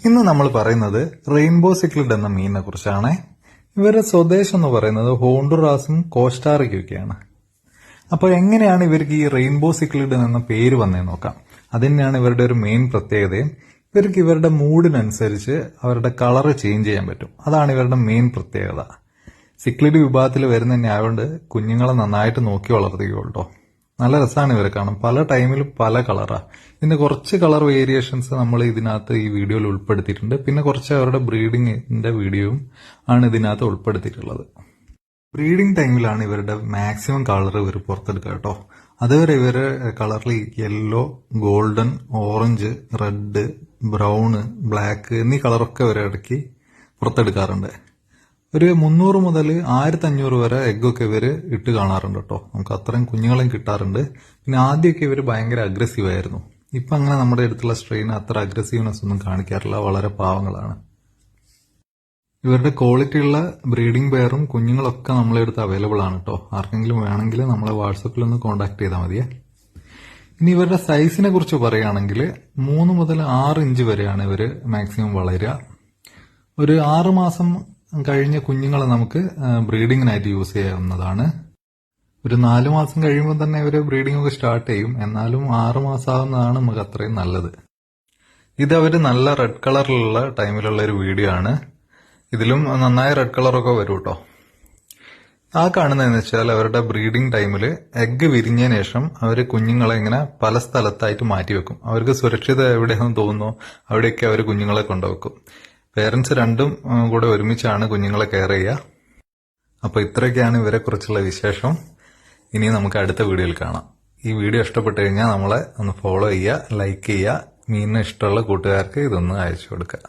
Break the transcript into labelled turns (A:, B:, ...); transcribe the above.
A: ഇന്ന് നമ്മൾ പറയുന്നത് റെയിൻബോ സിക്ലിഡ് എന്ന മീനിനെ കുറിച്ചാണ്. ഇവരുടെ സ്വദേശം എന്ന് പറയുന്നത് ഹോണ്ടുറാസും കോസ്റ്റാറിക്കയൊക്കെയാണ്. അപ്പോൾ എങ്ങനെയാണ് ഇവർക്ക് ഈ റെയിൻബോ സിക്ലിഡ് എന്ന പേര് വന്നതെന്ന് നോക്കാം. അതുതന്നെയാണ് ഇവരുടെ ഒരു മെയിൻ പ്രത്യേകതയും. ഇവർക്ക് ഇവരുടെ മൂഡിനനുസരിച്ച് അവരുടെ കളർ ചേഞ്ച് ചെയ്യാൻ പറ്റും. അതാണ് ഇവരുടെ മെയിൻ പ്രത്യേകത. സിക്ലിഡ് വിഭാഗത്തിൽ വരുന്ന തന്നെ ആയതുകൊണ്ട് കുഞ്ഞുങ്ങളെ നന്നായിട്ട് നോക്കി വളർത്തുകയുള്ളൂ. നല്ല രസമാണ് ഇവരെ കാണാൻ. പല ടൈമിലും പല കളറാ. ഇതിന്റെ കുറച്ച് കളർ വേരിയേഷൻസ് നമ്മൾ ഇതിനകത്ത് ഈ വീഡിയോയിൽ ഉൾപ്പെടുത്തിയിട്ടുണ്ട്. പിന്നെ കുറച്ച് അവരുടെ ബ്രീഡിങ്ങിന്റെ വീഡിയോയും ആണ് ഇതിനകത്ത് ഉൾപ്പെടുത്തിയിട്ടുള്ളത്. ബ്രീഡിംഗ് ടൈമിലാണ് ഇവരുടെ മാക്സിമം കളർ ഇവർ പുറത്തെടുക്കുക കേട്ടോ. അതുവരെ ഇവര് കളറിൽ yellow, golden, orange, red, brown, black എന്നീ കളറൊക്കെ ഇവരെ ഇടയ്ക്ക് പുറത്തെടുക്കാറുണ്ട്. ഒരു 300 മുതൽ 1500 വരെ എഗ്ഗൊക്കെ ഇവര് ഇട്ട് കാണാറുണ്ട് കേട്ടോ. നമുക്ക് അത്രയും കുഞ്ഞുങ്ങളെയും കിട്ടാറുണ്ട്. പിന്നെ ആദ്യമൊക്കെ ഇവര് ഭയങ്കര അഗ്രസീവ് ആയിരുന്നു. ഇപ്പൊ അങ്ങനെ നമ്മുടെ അടുത്തുള്ള സ്ട്രെയിൻ അത്ര അഗ്രസീവ്നെസ് ഒന്നും കാണിക്കാറില്ല. വളരെ പാവങ്ങളാണ്. ഇവരുടെ ക്വാളിറ്റിയുള്ള ബ്രീഡിംഗ് പെയറും കുഞ്ഞുങ്ങളൊക്കെ നമ്മളെ അടുത്ത് അവൈലബിൾ ആണ് കേട്ടോ. ആർക്കെങ്കിലും വേണമെങ്കിൽ നമ്മളെ വാട്സപ്പിൽ ഒന്ന് കോൺടാക്ട് ചെയ്താൽ മതിയെ. ഇനി ഇവരുടെ സൈസിനെ കുറിച്ച് പറയുകയാണെങ്കിൽ 3 മുതൽ 6 ഇഞ്ച് വരെയാണ് ഇവര് മാക്സിമം വളരുക. ഒരു 6 മാസം കഴിഞ്ഞ കുഞ്ഞുങ്ങളെ നമുക്ക് ബ്രീഡിങ്ങിനായിട്ട് യൂസ് ചെയ്യാവുന്നതാണ്. ഒരു 4 മാസം കഴിയുമ്പോൾ തന്നെ ഇവര് ബ്രീഡിംഗ് ഒക്കെ സ്റ്റാർട്ട് ചെയ്യും. എന്നാലും 6 മാസം ആവുന്നതാണ് നമുക്ക് അത്രയും നല്ലത്. ഇത് അവര് നല്ല റെഡ് കളറിലുള്ള ടൈമിലുള്ള ഒരു വീഡിയോ ആണ്. ഇതിലും നന്നായ റെഡ് കളറൊക്കെ വരും കേട്ടോ. ആ കാണുന്നതെന്ന് വെച്ചാൽ അവരുടെ ബ്രീഡിംഗ് ടൈമിൽ എഗ്ഗ് വിരിഞ്ഞതിന് ശേഷം അവർ കുഞ്ഞുങ്ങളെ ഇങ്ങനെ പല സ്ഥലത്തായിട്ട് മാറ്റിവെക്കും. അവർക്ക് സുരക്ഷിത എവിടെയാണെന്ന് തോന്നുന്നു അവിടെയൊക്കെ അവർ കുഞ്ഞുങ്ങളെ കൊണ്ടുവെക്കും. പേരൻസ് രണ്ടും കൂടെ ഒരുമിച്ചാണ് കുഞ്ഞുങ്ങളെ കെയർ ചെയ്യുക. അപ്പോൾ ഇത്രയൊക്കെയാണ് ഇവരെ കുറിച്ചുള്ള വിശേഷം. ഇനി നമുക്ക് അടുത്ത വീഡിയോയിൽ കാണാം. ഈ വീഡിയോ ഇഷ്ടപ്പെട്ടു കഴിഞ്ഞാൽ നമ്മളെ ഒന്ന് ഫോളോ ചെയ്യുക, ലൈക്ക് ചെയ്യുക. മീനിന് ഇഷ്ടമുള്ള കൂട്ടുകാർക്ക് ഇതൊന്ന് അയച്ചു കൊടുക്കുക.